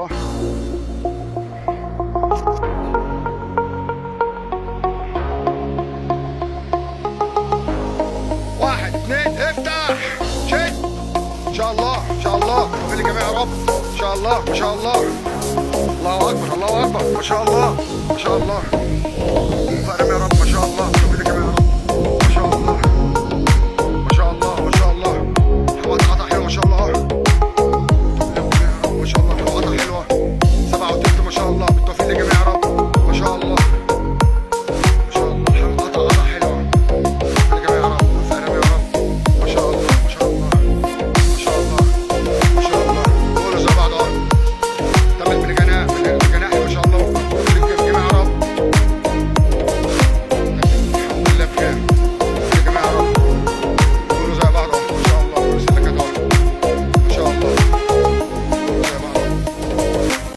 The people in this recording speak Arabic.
واحد اتنين افتح شد. ان شاء الله ان شاء الله قبل الجميع يا رب. ان شاء الله ما شاء الله. الله اكبر الله اكبر ما شاء الله ما شاء الله. فارم يا رب ما شاء الله.